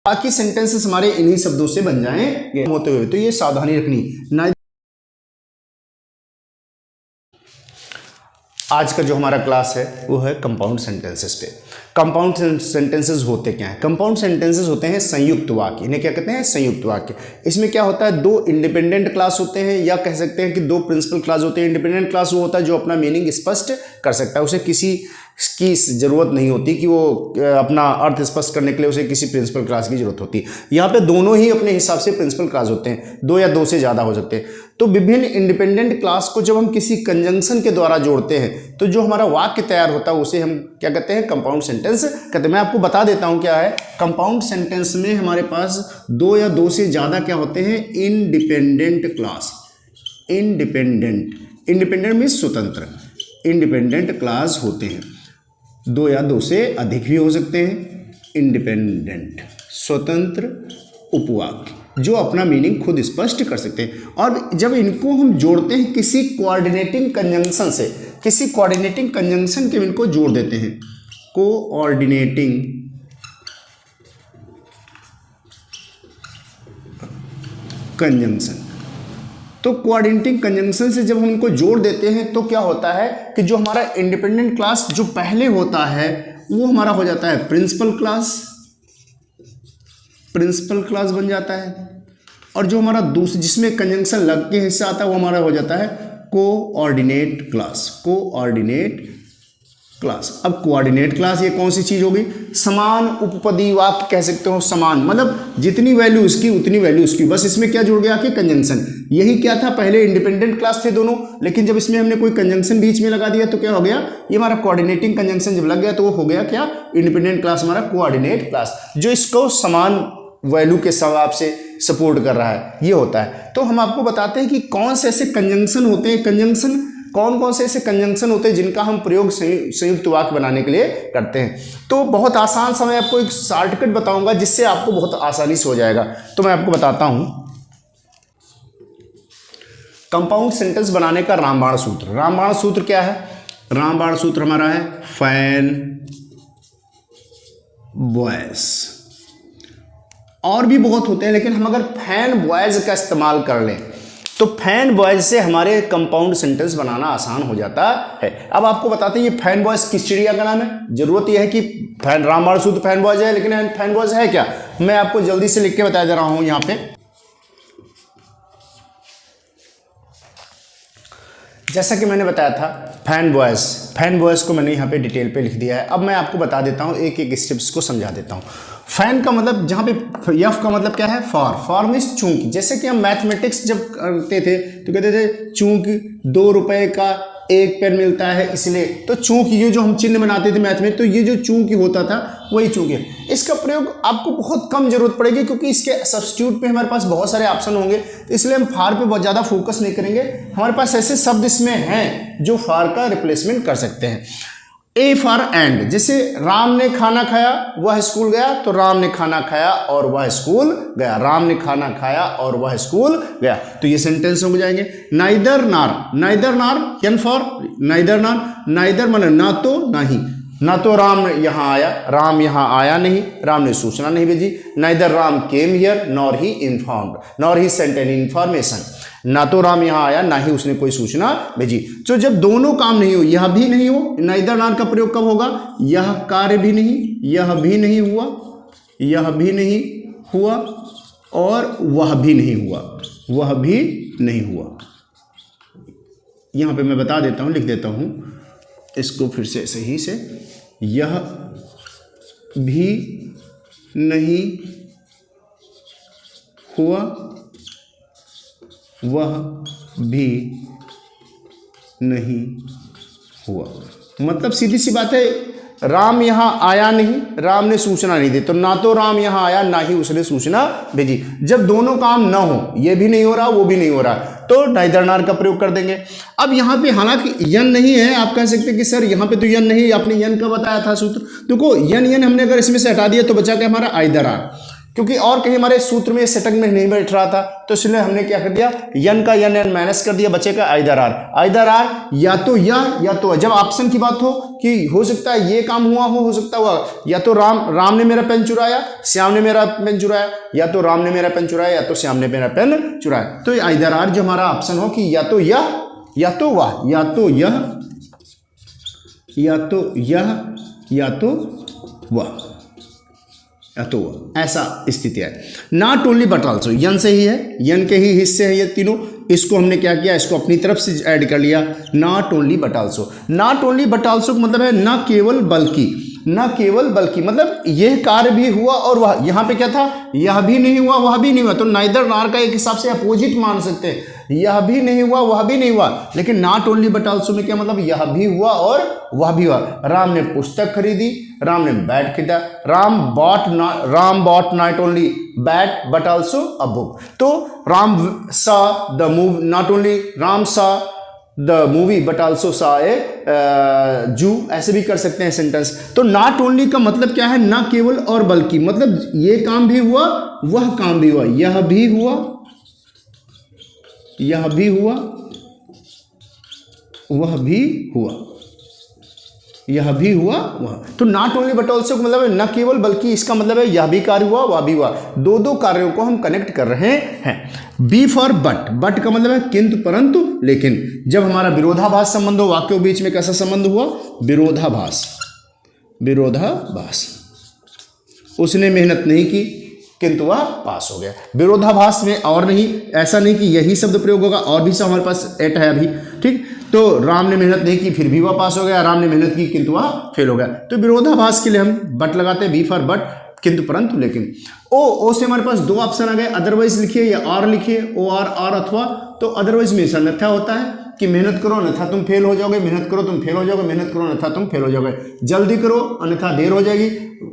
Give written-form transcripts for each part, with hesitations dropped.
बाकी सेंटेंसेस हमारे इन्हीं शब्दों से बन जाएंगे होते हुए, तो ये सावधानी रखनी ना। आज का जो हमारा क्लास है वो है कंपाउंड सेंटेंसेस पे। कंपाउंड सेंटेंसेस होते क्या हैं? कंपाउंड सेंटेंसेस होते हैं संयुक्त वाक्य। इन्हें क्या कहते हैं? संयुक्त वाक्य। इसमें क्या होता है, दो इंडिपेंडेंट क्लास होते हैं, या कह सकते हैं कि दो प्रिंसिपल क्लास होते हैं। इंडिपेंडेंट क्लास वो होता है जो अपना मीनिंग स्पष्ट कर सकता है, उसे किसी की जरूरत नहीं होती कि वो अपना अर्थ स्पष्ट करने के लिए उसे किसी प्रिंसिपल क्लास की जरूरत होती है। यहाँ पे दोनों ही अपने हिसाब से प्रिंसिपल क्लास होते हैं, दो या दो से ज़्यादा हो सकते हैं। तो विभिन्न इंडिपेंडेंट क्लास को जब हम किसी कंजंक्शन के द्वारा जोड़ते हैं तो जो हमारा वाक्य तैयार होता है उसे हम क्या कहते हैं? कंपाउंड सेंटेंस कहते हैं। मैं आपको बता देता हूँ क्या है कंपाउंड सेंटेंस में। हमारे पास दो या दो से ज़्यादा क्या होते हैं? Independent class. इंडिपेंडेंट मीन्स स्वतंत्र। इंडिपेंडेंट क्लास होते हैं, दो या दो से अधिक भी हो सकते हैं। इंडिपेंडेंट स्वतंत्र उपवाक्य जो अपना मीनिंग खुद स्पष्ट कर सकते हैं। और जब इनको हम जोड़ते हैं किसी कोऑर्डिनेटिंग कंजंक्शन से, किसी कोऑर्डिनेटिंग कंजंक्शन के इनको जोड़ देते हैं, कोऑर्डिनेटिंग कंजंक्शन। तो कोऑर्डिनेटिंग कंजंक्शन से जब हम इनको जोड़ देते हैं तो क्या होता है कि जो हमारा इंडिपेंडेंट क्लास जो पहले होता है वो हमारा हो जाता है प्रिंसिपल क्लास बन जाता है। और जो हमारा दूसरा जिसमें कंजंक्शन लग के हिस्सा आता है वो हमारा हो जाता है कोऑर्डिनेट क्लास। अब कोऑर्डिनेट क्लास ये कौन सी चीज होगी? समान उपपदी वाक्य कह सकते हो। समान मतलब जितनी वैल्यू इसकी उतनी वैल्यू इसकी, बस इसमें क्या जुड़ गया कि कंजंक्शन। यही क्या था, पहले इंडिपेंडेंट क्लास थे दोनों, लेकिन जब इसमें हमने कोई कंजंक्शन बीच में लगा दिया तो क्या हो गया? ये हमारा कोऑर्डिनेटिंग कंजंक्शन जब लग गया तो वो हो गया क्या? इंडिपेंडेंट क्लास हमारा कोऑर्डिनेट क्लास, जो इसको समान वैल्यू के हिसाब से सपोर्ट कर रहा है, ये होता है। तो हम आपको बताते हैं कि कौन से ऐसे कंजंक्शन होते हैं, कौन से ऐसे कंजंक्शन होते हैं जिनका हम प्रयोग संयुक्त वाक्य बनाने के लिए करते हैं। तो बहुत आसान सा मैं आपको एक शॉर्टकट बताऊंगा जिससे आपको बहुत आसानी से हो जाएगा। तो मैं आपको बताता हूं कंपाउंड सेंटेंस बनाने का रामबाण सूत्र। रामबाण सूत्र क्या है? रामबाण सूत्र हमारा है फैन बॉयज। और भी बहुत होते हैं, लेकिन हम अगर फैन बॉयज का इस्तेमाल कर लें तो फैन बॉयज से हमारे कंपाउंड सेंटेंस बनाना आसान हो जाता है। अब आपको बताते हैं ये फैन बॉयज किस चिड़िया का नाम है। जरूरत यह है कि फैन रामबाण सूत्र फैन बॉयज है, लेकिन फैन बॉयज है क्या? मैं आपको जल्दी से लिख के बता दे रहा हूं यहां पे। जैसा कि मैंने बताया था फैन बॉयज को मैंने यहाँ पे डिटेल पे लिख दिया है। अब मैं आपको बता देता हूँ, एक एक स्टेप्स को समझा देता हूँ। फैन का मतलब जहाँ पे एफ का मतलब क्या है? फॉर मीन्स चूंकि। जैसे कि हम मैथमेटिक्स जब करते थे तो कहते थे चूंकि 2 रुपए का एक पेन मिलता है इसलिए, तो चूंकि ये जो हम चिन्ह बनाते थे मैथ में, तो ये जो चूंकि होता था वही चूंकि है। इसका प्रयोग आपको बहुत कम जरूरत पड़ेगी क्योंकि इसके सब्स्टिट्यूट पे हमारे पास बहुत सारे ऑप्शन होंगे, तो इसलिए हम फार पे बहुत ज़्यादा फोकस नहीं करेंगे। हमारे पास ऐसे शब्द इसमें हैं जो फार का रिप्लेसमेंट कर सकते हैं। ए फॉर एंड, जैसे राम ने खाना खाया वह स्कूल गया, तो राम ने खाना खाया और वह स्कूल गया। राम ने खाना खाया और वह स्कूल गया, तो ये सेंटेंस हो जाएंगे। नाइदर नार एन फॉर नाइदर माने ना तो नहीं, ना तो राम यहाँ आया, राम यहाँ आया नहीं, राम ने सूचना नहीं भेजी। Neither Ram came here nor he informed nor he sent an information, ना तो राम यहाँ आया ना ही उसने कोई सूचना भेजी। तो जब दोनों काम नहीं हो, यह भी नहीं हो, नाइदर नार का प्रयोग कब होगा? यह कार्य भी नहीं, यह भी नहीं हुआ, यह भी नहीं हुआ और वह भी नहीं हुआ, वह भी नहीं हुआ। यहां पे मैं बता देता हूं, लिख देता हूं इसको फिर से सही से। यह भी नहीं हुआ, वह भी नहीं हुआ। मतलब सीधी सी बात है, राम यहाँ आया नहीं, राम ने सूचना नहीं दी, तो ना तो राम यहाँ आया ना ही उसने सूचना भेजी। जब दोनों काम ना हो, ये भी नहीं हो रहा वो भी नहीं हो रहा, तो नाइदर नार का प्रयोग कर देंगे। अब यहाँ पे हालांकि यन नहीं है, आप कह सकते हैं कि सर यहाँ पे तो यन नहीं, आपने यन का बताया था सूत्र। देखो यन हमने अगर इसमें से हटा दिया तो बचा क्या हमारा? Either or. क्योंकि और कहीं हमारे सूत्र में सेटक में नहीं बैठ रहा था, तो इसलिए हमने क्या कर दिया, यन का यन एन माइनस कर दिया, बचेगा आइदर आर या तो यह या तो। जब ऑप्शन की बात हो कि हो सकता है ये काम हुआ हो सकता हुआ, या तो राम ने मेरा पेन चुराया, श्याम ने मेरा पेन चुराया, या तो राम ने मेरा पेन चुराया या तो श्याम ने मेरा पेन चुराया। तो आइदर आर जो हमारा ऑप्शन हो कि या तो यह या तो वह, या तो यह या तो यह या तो वह, तो ऐसा स्थिति है। नॉट ओनली बट आल्सो, यन से ही है, यन के ही हिस्से हैं ये तीनों, इसको हमने क्या किया, इसको अपनी तरफ से ऐड कर लिया। Not only but also, not only but also का मतलब है न केवल बल्कि, न केवल बल्कि मतलब यह कार्य भी हुआ और वह, यहाँ पे क्या था, यह भी नहीं हुआ वह भी नहीं हुआ, तो नाइदर नॉर का एक हिसाब से अपोजिट मान सकते हैं, यह भी नहीं हुआ वह भी नहीं हुआ। लेकिन नॉट ओनली बट आल्सो में क्या मतलब, यह भी हुआ और वह भी हुआ। राम ने पुस्तक खरीदी, राम ने बैट खरीदा, Ram bought not only bat but also a book. तो Ram saw the movie, not only Ram saw the movie but also सा ए जू, ऐसे भी कर सकते हैं सेंटेंस। तो नॉट ओनली का मतलब क्या है, न केवल और बल्कि, मतलब ये काम भी हुआ वह काम भी हुआ, यह भी हुआ यह भी हुआ वह भी हुआ, यह भी हुआ वह। तो नॉट ओनली बट ऑल्सो का मतलब है न केवल बल्कि, इसका मतलब है यह भी कार्य हुआ वह भी हुआ, दो दो कार्यों को हम कनेक्ट कर रहे हैं। बी फॉर बट, बट का मतलब है किंतु परंतु लेकिन। जब हमारा विरोधाभास संबंध हो, वाक्यों के बीच में कैसा संबंध हुआ, विरोधाभास, विरोधाभास। उसने मेहनत नहीं की किंतु वह पास हो गया। विरोधाभास में और नहीं, ऐसा नहीं कि यही शब्द प्रयोग होगा, और भी सब हमारे पास एट है अभी, ठीक। तो राम ने मेहनत नहीं की फिर भी वह पास हो गया, राम ने मेहनत की किंतु वह फेल हो गया। तो विरोधाभास के लिए हम बट लगाते हैं, बी फॉर बट, किंतु परंतु लेकिन। ओ से हमारे पास दो ऑप्शन आ गए, अदरवाइज लिखिए या और लिखिए, ओ आर अथवा। तो अदरवाइज में अन्यथा होता है कि मेहनत करो अन्यथा तुम फेल हो जाओगे, मेहनत करो तुम फेल हो जाओगे, मेहनत करो अन्यथा तुम फेल हो जाओगे। जल्दी करो अन्यथा देर हो जाएगी,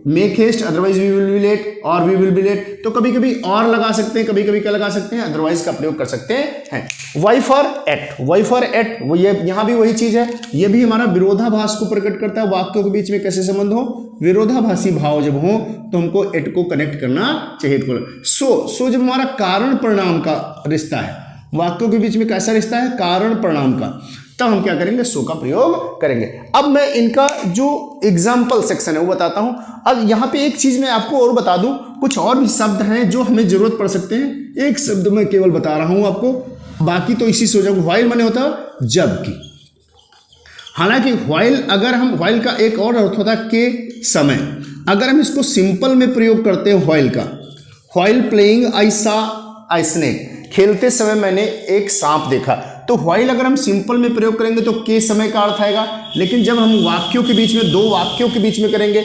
make haste otherwise we will be late, और वी विल बी लेट। तो कभी कभी और लगा सकते हैं, कभी कभी क्या लगा सकते हैं, अदरवाइज का प्रयोग कर सकते हैं। Y for eight, Y for eight, वो ये यहाँ भी वही चीज है, ये भी हमारा विरोधाभास को प्रकट करता है। वाक्यों के बीच में कैसे संबंध हो, विरोधाभासी भाव जब हो तो हमको एट को कनेक्ट करना चाहिए। सो जब हमारा कारण परिणाम का रिश्ता है, वाक्यों के बीच में कैसा रिश्ता है, कारण परिणाम का, तब हम क्या करेंगे, सो का प्रयोग करेंगे। अब मैं इनका जो एग्जाम्पल सेक्शन है वो बताता हूं। अब यहाँ पे एक चीज मैं आपको और बता दूं, कुछ और भी शब्द हैं जो हमें जरूरत पड़ सकते हैं। एक शब्द मैं केवल बता रहा हूं आपको, बाकी तो इसी से हो जाएगा। व्हाइल माने होता है जबकि, हालांकि व्हाइल अगर हम, व्हाइल का एक और अर्थ होता है के समय, अगर हम इसको सिंपल में प्रयोग करते हैं व्हाइल का, व्हाइल प्लेइंग आई सा आई स्नेक, खेलते समय मैंने एक सांप देखा। तो व्हाइल अगर हम सिंपल में प्रयोग करेंगे तो के समय का अर्थ आएगा, लेकिन जब हम वाक्यों के बीच में, दो वाक्यों के बीच में करेंगे,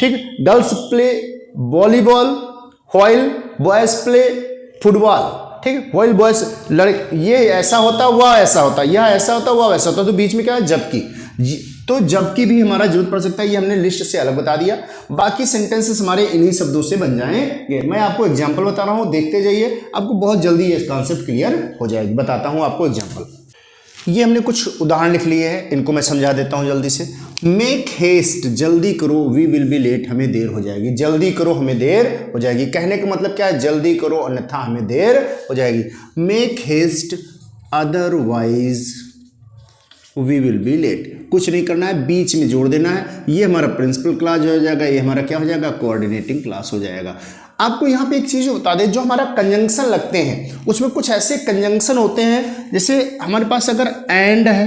ठीक, girls play volleyball, while boys play football, ठीक, व्हाइल बॉयज लड़के, ये ऐसा होता वह ऐसा होता, यह ऐसा होता वह वैसा होता, तो बीच में क्या है, जबकि। तो जबकि भी हमारा जरूरत पड़ सकता है, ये हमने लिस्ट से अलग बता दिया। बाकी सेंटेंसेस हमारे इन्हीं शब्दों से बन जाएंगे। मैं आपको एग्जांपल बता रहा हूँ, देखते जाइए, आपको बहुत जल्दी ये कॉन्सेप्ट क्लियर हो जाएगी। बताता हूँ आपको एग्जांपल। ये हमने कुछ उदाहरण लिख लिए हैं, इनको मैं समझा देता हूँ जल्दी से। मेक हेस्ट, जल्दी करो, वी विल बी लेट, हमें देर हो जाएगी। जल्दी करो हमें देर हो जाएगी, कहने का मतलब क्या है, जल्दी करो अन्यथा हमें देर हो जाएगी। Make haste otherwise we will be late, कुछ नहीं करना है, बीच में जोड़ देना है। ये हमारा प्रिंसिपल क्लास हो जाएगा, ये हमारा क्या हो जाएगा, कोऑर्डिनेटिंग क्लास हो जाएगा। आपको यहाँ पे एक चीज़ बता दें, जो हमारा कंजंक्शन लगते हैं उसमें कुछ ऐसे कंजंक्शन होते हैं, जैसे हमारे पास अगर एंड है,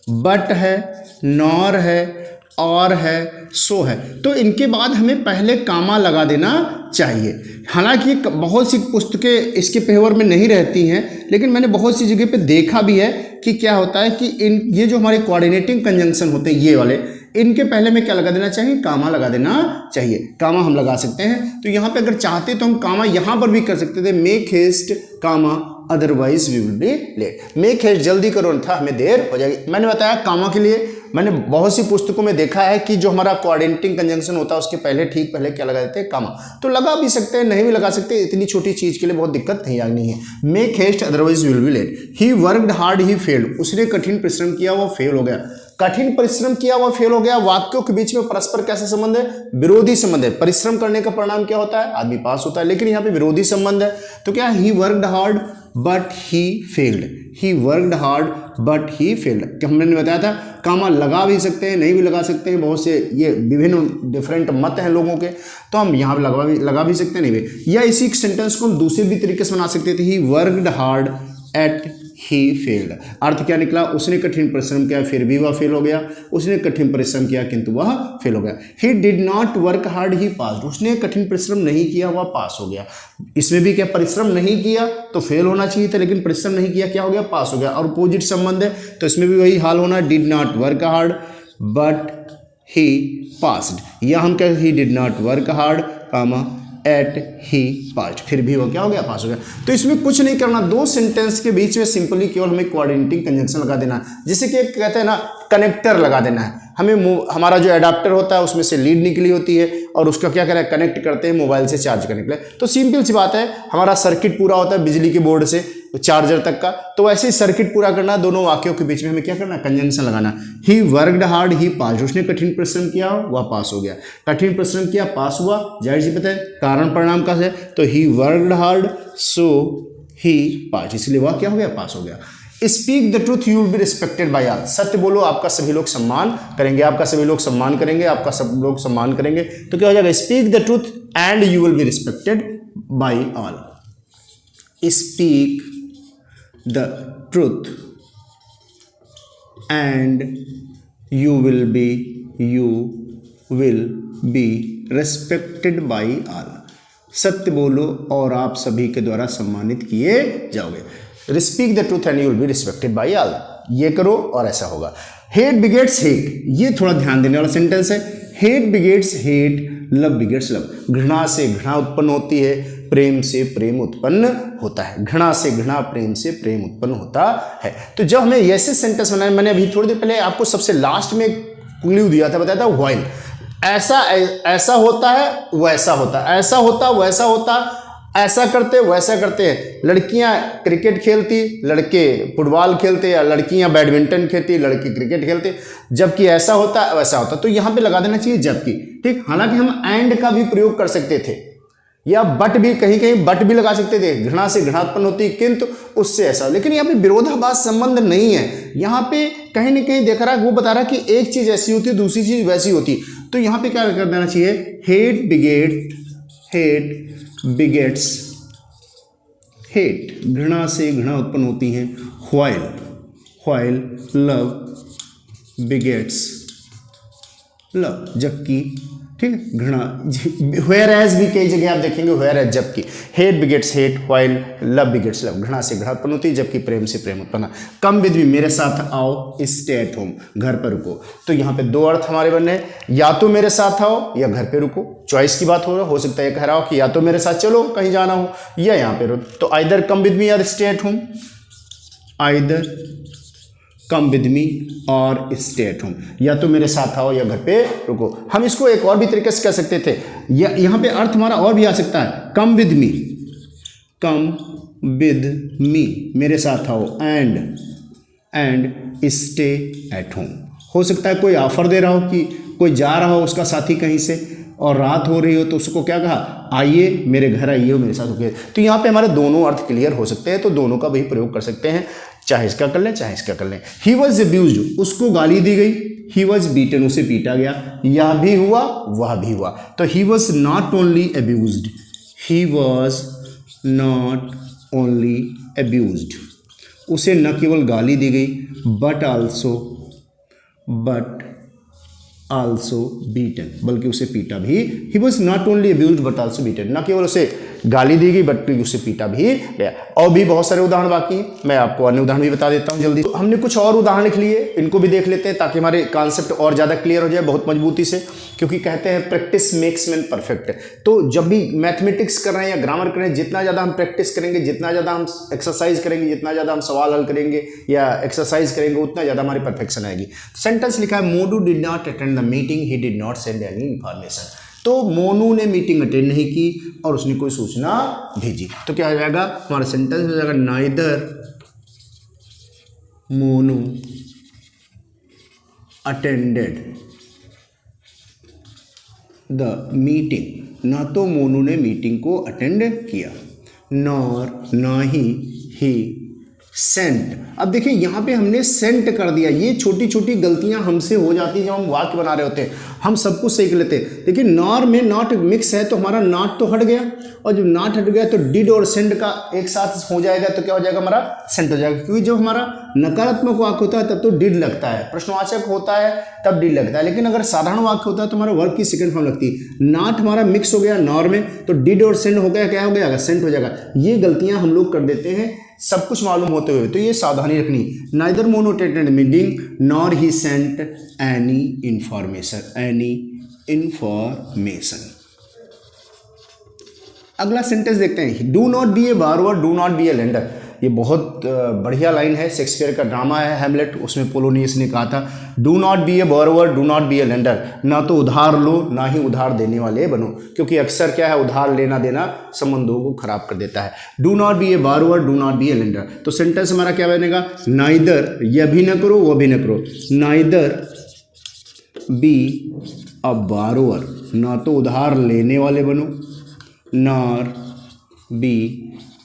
बट है, नॉर है, और है, सो है, तो इनके बाद हमें पहले कामा लगा देना चाहिए। हालांकि बहुत सी पुस्तकें इसके फेवर में नहीं रहती हैं, लेकिन मैंने बहुत सी जगह पे देखा भी है कि क्या होता है कि ये जो हमारे कोऑर्डिनेटिंग कंजंक्शन होते हैं, ये वाले, इनके पहले में क्या लगा देना चाहिए, कामा लगा देना चाहिए। कामा हम लगा सकते हैं, तो यहाँ पे अगर चाहते तो हम कामा यहाँ पर भी कर सकते थे, make haste comma otherwise we will be late. Make haste, जल्दी करो अन्यथा हमें देर हो जाएगी। मैंने बताया कामा के लिए, मैंने बहुत सी पुस्तकों में देखा है कि जो हमारा कोऑर्डिनेटिंग कंजंक्शन होता है उसके पहले, ठीक पहले क्या लगा देते हैं, कामा। तो लगा भी सकते हैं, नहीं भी लगा सकते, इतनी छोटी चीज के लिए बहुत दिक्कत नहीं आनी है। Make haste otherwise will be late. He worked hard he failed, उसने कठिन परिश्रम किया वो फेल हो गया। कठिन परिश्रम किया वह फेल हो गया। वाक्यों के बीच में परस्पर कैसा संबंध है? विरोधी संबंध है। परिश्रम करने का परिणाम क्या होता है? आदमी पास होता है। लेकिन यहाँ पे विरोधी संबंध है, तो क्या? ही worked hard but he failed. He worked hard but he failed. हमने बताया था कामा लगा भी सकते हैं, नहीं भी लगा सकते हैं, बहुत से ये विभिन्न डिफरेंट मत हैं लोगों के, तो हम यहाँ लगा भी सकते हैं, नहीं भी। या इसी सेंटेंस को हम दूसरे भी तरीके से बना सकते थे, he worked hard yet he failed. अर्थ क्या निकला? उसने कठिन परिश्रम किया फिर भी वह फेल हो गया। उसने कठिन परिश्रम किया किंतु वह फेल हो गया। He did not work hard he passed. उसने कठिन परिश्रम नहीं किया, वह पास हो गया। इसमें भी क्या? परिश्रम नहीं किया तो फेल होना चाहिए था, लेकिन परिश्रम नहीं किया, क्या हो गया? पास हो गया। और अपोजिट संबंध है तो इसमें भी वही हाल होना, did not work hard but he passed. या हम कहें he did not work hard comma yet he passed, फिर भी वो क्या हो गया? पास हो गया। तो इसमें कुछ नहीं करना, दो सेंटेंस के बीच में सिंपली केवल हमें कोऑर्डिनेटिंग कंजंक्शन लगा देना है, जिसे कि कहते हैं ना कनेक्टर लगा देना है। हमें हमारा जो एडाप्टर होता है उसमें से लीड निकली होती है और उसका क्या करें? कनेक्ट करते हैं मोबाइल से चार्ज करने के लिए। तो सिंपल सी बात है, हमारा सर्किट पूरा होता है बिजली के बोर्ड से चार्जर तक का, तो वैसे ही सर्किट पूरा करना, दोनों वाक्यों के बीच में हमें क्या करना? कंजंक्शन लगाना। ही वर्कड हार्ड ही पास। उसने कठिन परिश्रम किया वह पास हो गया। कठिन परिश्रम किया पास हुआ, जाहिर सी बात है कारण परिणाम का है, तो ही वर्कड हार्ड सो ही पास, इसलिए वह क्या हो गया? पास हो गया। Speak the truth you will be respected by all. सत्य बोलो, आपका सभी लोग सम्मान करेंगे। आपका सभी लोग सम्मान करेंगे, आपका सब लोग सम्मान करेंगे, तो क्या हो जाएगा? Speak the truth and you will be respected by all. Speak the truth and you will be respected by all. सत्य बोलो और आप सभी के द्वारा सम्मानित किए जाओगे। Speak the truth and you will be respected by all, ये करो और ऐसा होगा। हेट बिगेट्स हेट, ये थोड़ा ध्यान देने वाला सेंटेंस है। Hate begets hate, love begets love. घृणा से घृणा उत्पन्न होती है, प्रेम से प्रेम उत्पन्न होता है। घृणा से घृणा, प्रेम से प्रेम उत्पन्न होता है। तो जब हमें ऐसे सेंटेंस बनाए, मैंने अभी थोड़ी देर पहले आपको सबसे लास्ट में क्लू दिया था, बताया था व्हाइल। ऐसा होता है वैसा होता है, ऐसा होता वैसा होता, ऐसा करते वैसा करते हैं। लड़कियां क्रिकेट खेलती, लड़के फुटबॉल खेलते, या लड़कियां बैडमिंटन खेलती, लड़के क्रिकेट खेलते, जबकि ऐसा होता वैसा होता। तो यहां पे लगा देना चाहिए जबकि। ठीक, हालांकि हम एंड का भी प्रयोग कर सकते थे, या बट भी, कहीं कहीं बट भी लगा सकते थे। घृणा से घृणा उत्पन्न होती किंतु उससे ऐसा, लेकिन यहाँ पे विरोधाभास संबंध नहीं है। यहाँ पे कहीं ना कहीं देख रहा है, वो बता रहा है कि एक चीज ऐसी होती है दूसरी चीज वैसी होती। तो यहाँ पे क्या कर देना चाहिए? हेट बिगेट्स हेट, घृणा से घृणा उत्पन्न होती है। व्हाइल लव बिगेट्स लव, जबकि, ठीक है, घृणा। व्हेयर एज भी कई जगह आप देखेंगे व्हेयर एज जबकि। Hate begets hate while love begets love, घृणा से घृणा उत्पन्न होती है जबकि प्रेम से प्रेम उत्पन्न। कम विद मी, मेरे साथ आओ, स्टे एट होम, घर पर रुको। तो यहाँ पे दो अर्थ हमारे बनने हैं, या तो मेरे साथ आओ या घर पे रुको। चॉइस की बात हो सकता है, कह रहा हो कि या तो मेरे साथ चलो कहीं जाना हो, या यहाँ पे रुको। तो आइदर कम विद मी और stay at home, either come with me और स्टे एट होम, या तो मेरे साथ आओ या घर पे रुको। हम इसको एक और भी तरीके से कह सकते थे, या यहाँ पे अर्थ हमारा और भी आ सकता है, कम विद मी, मेरे साथ आओ, एंड स्टे एट होम। हो सकता है कोई ऑफर दे रहा हो कि कोई जा रहा हो उसका साथी कहीं से और रात हो रही हो, तो उसको क्या कहा? आइए मेरे घर आइए और मेरे साथ रुकिए। तो यहाँ पे हमारे दोनों अर्थ क्लियर हो सकते हैं, तो दोनों का भी प्रयोग कर सकते हैं, चाहे इसका कर लें चाहे इसका कर लें। ही वॉज एब्यूज्ड, उसको गाली दी गई। ही वॉज बीटन, उसे पीटा गया। यह भी हुआ वह भी हुआ। तो he was not only abused, he was not only abused, उसे न केवल गाली दी गई बट आल्सो बीटन, बल्कि उसे पीटा भी। ही was not only abused but also beaten, न केवल उसे गाली दी गई बट उसे पीटा भी गया। और भी बहुत सारे उदाहरण बाकी हैं, मैं आपको अन्य उदाहरण भी बता देता हूं जल्दी। तो हमने कुछ और उदाहरण लिख लिए, इनको भी देख लेते हैं ताकि हमारे कॉन्सेप्ट और ज़्यादा क्लियर हो जाए बहुत मजबूती से, क्योंकि कहते हैं प्रैक्टिस मेक्स मैन परफेक्ट। तो जब भी मैथमेटिक्स कर रहे हैं या ग्रामर कर रहे हैं, जितना ज़्यादा हम प्रैक्टिस करेंगे, जितना ज़्यादा हम एक्सरसाइज करेंगे, जितना ज़्यादा हम सवाल हल करेंगे या एक्सरसाइज करेंगे, उतना ज़्यादा हमारी परफेक्शन आएगी। सेंटेंस लिखा है, मोडू did not attend the meeting, he did not send any information. तो मोनू ने मीटिंग अटेंड नहीं की और उसने कोई सूचना भेजी। तो क्या हो जाएगा हमारा सेंटेंस? हो जाएगा neither Monu attended the meeting, ना तो मोनू ने मीटिंग को अटेंड किया, नॉर ना ही सेंट। अब देखिए यहाँ पे हमने सेंट कर दिया। ये छोटी छोटी गलतियाँ हमसे हो जाती हैं जब हम वाक्य बना रहे होते हैं, हम सब कुछ सीख लेते हैं। देखिए नॉर में नॉट मिक्स है तो हमारा नॉट तो हट गया, और जब नॉट हट गया तो डिड और सेंट का एक साथ हो जाएगा तो क्या हो जाएगा, हमारा सेंट हो जाएगा। क्योंकि जब हमारा नकारात्मक वाक्य होता है तब तो डिड लगता है, प्रश्नवाचक होता है तब डिड लगता है, लेकिन अगर साधारण वाक्य होता है तो हमारा वर्ब की सेकंड फॉर्म लगती है। नॉट हमारा मिक्स हो गया नॉर में तो डिड और सेंट हो गया, क्या हो गया, सेंट हो जाएगा। ये गलतियां हम लोग कर देते हैं सब कुछ मालूम होते हुए, तो ये सावधानी रखनी। Neither Monu attended meeting nor he sent any information. अगला सेंटेंस देखते हैं, do not be a borrower do not be a lender. ये बहुत बढ़िया लाइन है, शेक्सपियर का ड्रामा है हैमलेट, उसमें पोलोनियस ने कहा था do not be a borrower do not be a lender, ना तो उधार लो ना ही उधार देने वाले बनो, क्योंकि अक्सर क्या है, उधार लेना देना संबंधों को खराब कर देता है। Do not be a borrower do not be a lender, तो सेंटेंस हमारा क्या बनेगा, नाइदर, यह भी न करो वह भी न करो, नाइदर बी अ बोरोवर, ना तो उधार लेने वाले बनो, नॉर बी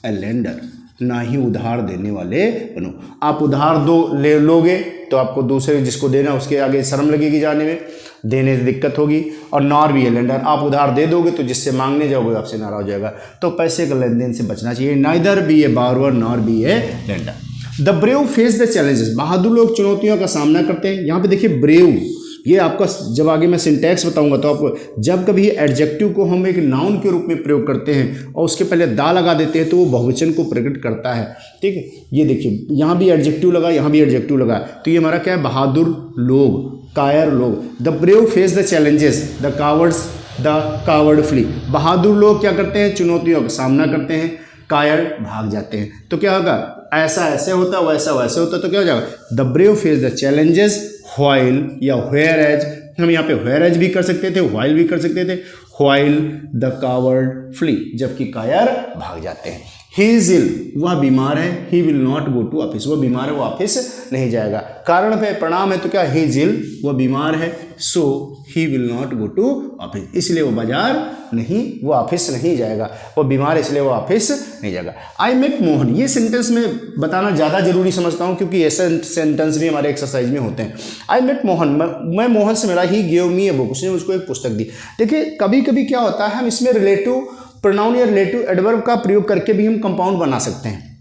ए लेंडर, ना ही उधार देने वाले बनो। आप उधार ले लोगे तो आपको दूसरे जिसको देना उसके आगे शर्म लगेगी जाने में, देने से दिक्कत होगी। और नॉर बी ए लेंडर, आप उधार दे दोगे तो जिससे मांगने जाओगे आपसे नाराज हो जाएगा, तो पैसे का लेन देन से बचना चाहिए। Neither be a borrower nor be a lender. The brave face the challenges, बहादुर लोग चुनौतियों का सामना करते हैं। यहाँ पे देखिए ब्रेव, ये आपका जब आगे मैं सिंटैक्स बताऊंगा तो आपको, जब कभी एडजेक्टिव को हम एक नाउन के रूप में प्रयोग करते हैं और उसके पहले दा लगा देते हैं तो वो बहुवचन को प्रकट करता है। ठीक है, ये देखिए यहाँ भी एडजेक्टिव लगा, यहाँ भी एडजेक्टिव लगा, तो ये हमारा क्या है, बहादुर लोग, कायर लोग। The brave face the challenges, the coward flee. बहादुर लोग क्या करते हैं, चुनौतियों का सामना करते हैं, कायर भाग जाते हैं। तो क्या होगा, ऐसा ऐसे होता है, वैसा वैसे होता है, तो क्या हो जाएगा, the brave face the challenges while या व्हेयर एज, हम यहाँ पे व्हेयर एज भी कर सकते थे, व्हाइल भी कर सकते थे, व्हाइल द कावर्ड फ्ली, जबकि कायर भाग जाते हैं। ही इज इल, वह बीमार है, he will not go to office, वह बीमार है वो ऑफिस नहीं जाएगा। कारण पे प्रणाम है तो क्या, ही इज इल, वह बीमार है, so he will not go to office, इसलिए वो बाजार नहीं, वो ऑफिस नहीं जाएगा, वो बीमार है इसलिए वो ऑफिस नहीं जाएगा। आई मेट मोहन, ये सेंटेंस में बताना ज़्यादा जरूरी समझता हूँ क्योंकि ऐसे सेंटेंस भी हमारे एक्सरसाइज में होते हैं। आई मेट मोहन, मैं मोहन से मिला, ही गिव मी ए बुक, उसने मुझको एक पुस्तक दी। देखिए कभी कभी क्या होता है, हम इसमें रिलेटिव प्रोनाउन या रिलेटिव एडवर्ब का प्रयोग करके भी हम कंपाउंड बना सकते हैं।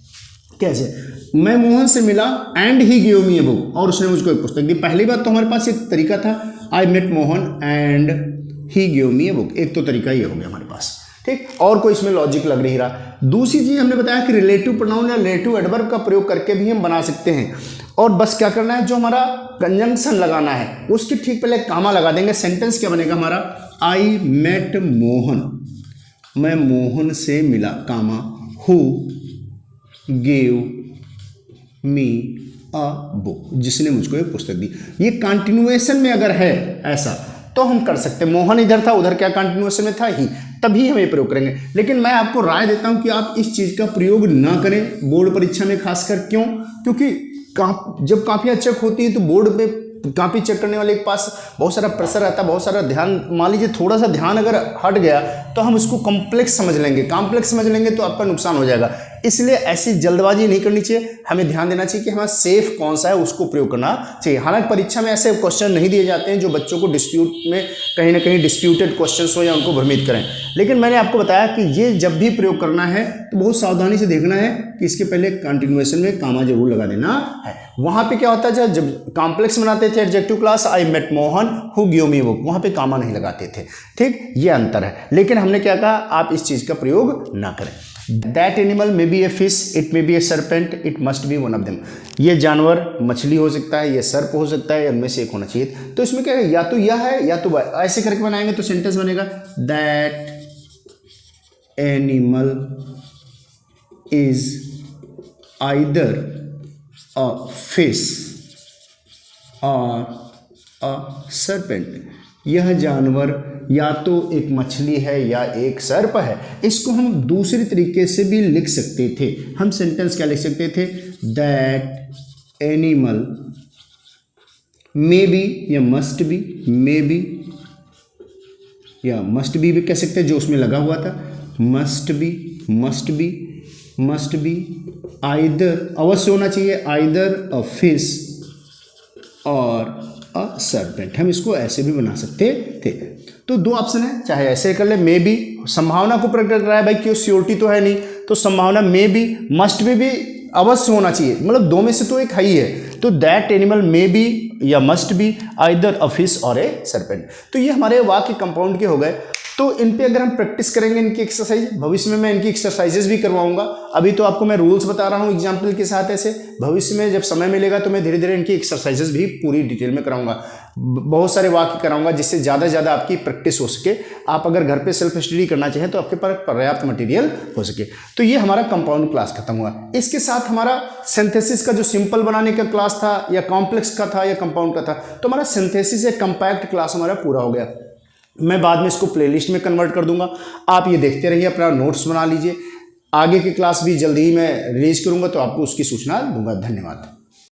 कैसे, मैं मोहन से मिला and he give me a book, और उसने मुझको एक पुस्तक दी। पहली बात तो हमारे पास एक तरीका था, I met Mohan and he give me a book, एक तो तरीका ये हो गया हमारे पास, ठीक, और कोई इसमें लॉजिक लग नहीं रहा। दूसरी चीज हमने बताया कि रिलेटिव प्रोनाउन या रिलेटिव एडवर्ब का प्रयोग करके भी हम बना सकते हैं, और बस क्या करना है, जो हमारा कंजंक्शन लगाना है उसके ठीक पहले कामा लगा देंगे। सेंटेंस क्या बनेगा हमारा, आई मेट मोहन, मैं मोहन से मिला, comma, who give me a book, जिसने मुझको एक पुस्तक दी। ये कंटिन्यूएशन में अगर है ऐसा तो हम कर सकते हैं, मोहन इधर था उधर क्या कंटिन्यूएशन में था ही, तभी हम ये प्रयोग करेंगे। लेकिन मैं आपको राय देता हूं कि आप इस चीज़ का प्रयोग ना करें बोर्ड परीक्षा में खासकर। क्यों, क्योंकि जब काफ़ियाँ चेक होती है तो बोर्ड पे कॉपी चेक करने वाले के पास बहुत सारा प्रेशर रहता है, बहुत सारा ध्यान, मान लीजिए थोड़ा सा ध्यान अगर हट गया तो हम उसको कॉम्प्लेक्स समझ लेंगे तो आपका नुकसान हो जाएगा। इसलिए ऐसी जल्दबाजी नहीं करनी चाहिए, हमें ध्यान देना चाहिए कि हमारा सेफ कौन सा है उसको प्रयोग करना चाहिए। हालांकि परीक्षा में ऐसे क्वेश्चन नहीं दिए जाते हैं जो बच्चों को डिस्प्यूट में कहीं ना कहीं डिस्प्यूटेड क्वेश्चन हो या उनको भ्रमित करें, लेकिन मैंने आपको बताया कि ये जब भी प्रयोग करना है तो बहुत सावधानी से देखना है कि इसके पहले कंटिन्यूएशन में कामा जरूर लगा देना है। वहाँ पे क्या होता है, जब कॉम्प्लेक्स बनाते थे adjective clause, I met Mohan who give me book, वहाँ पे कामा नहीं लगाते थे, ठीक, ये अंतर है। लेकिन हमने क्या कहा, आप इस चीज़ का प्रयोग ना करें। That animal may be a fish, it may be a serpent, it must be one of them. ये जानवर मछली हो सकता है, ये सर्प हो सकता है, इनमें से एक होना चाहिए। तो इसमें क्या है, या तो यह है या तो वह, ऐसे करके बनाएंगे तो सेंटेंस बनेगा that animal is either a fish or a serpent. यह जानवर या तो एक मछली है या एक सर्प है। इसको हम दूसरी तरीके से भी लिख सकते थे, हम सेंटेंस क्या लिख सकते थे, दैट एनिमल मे बी या मस्ट बी, मे बी या मस्ट बी भी कह सकते हैं जो उसमें लगा हुआ था, must be, must be, must be either, अवश्य होना चाहिए आइदर अ फिश और अ सर्पेंट। हम इसको ऐसे भी बना सकते थे। तो दो ऑप्शन है, चाहे ऐसे कर ले, मे बी संभावना को प्रकट कर रहा है भाई, क्यों श्योरिटी तो है नहीं, तो संभावना मे बी, मस्ट भी अवश्य होना चाहिए, मतलब दो में से तो एक है ही है। तो दैट एनिमल मे बी या must be either a fish और ए सर्पेंट। तो ये हमारे वाक्य कंपाउंड के हो गए। तो इन पे अगर हम प्रैक्टिस करेंगे इनकी एक्सरसाइज, भविष्य में मैं इनकी एक्सरसाइजेस भी करवाऊंगा। अभी तो आपको मैं रूल्स बता रहा हूँ एग्जाम्पल के साथ, ऐसे भविष्य में जब समय मिलेगा तो मैं धीरे धीरे इनकी एक्सरसाइजेस भी पूरी डिटेल में कराऊंगा, बहुत सारे वाक्य कराऊंगा, जिससे ज़्यादा से ज़्यादा आपकी प्रैक्टिस हो सके। आप अगर घर पे सेल्फ स्टडी करना चाहें तो आपके पास पर्याप्त मटेरियल हो सके। तो ये हमारा कंपाउंड क्लास खत्म हुआ। इसके साथ हमारा सिंथेसिस का जो सिंपल बनाने का क्लास था या कॉम्प्लेक्स का था या कंपाउंड का था, तो हमारा सिंथेसिस या कंपैक्ट क्लास हमारा पूरा हो गया। मैं बाद में इसको प्लेलिस्ट में कन्वर्ट कर दूंगा, आप ये देखते रहिए, अपना नोट्स बना लीजिए। आगे की क्लास भी जल्दी ही मैं रिलीज करूंगा तो आपको उसकी सूचना दूंगा। धन्यवाद।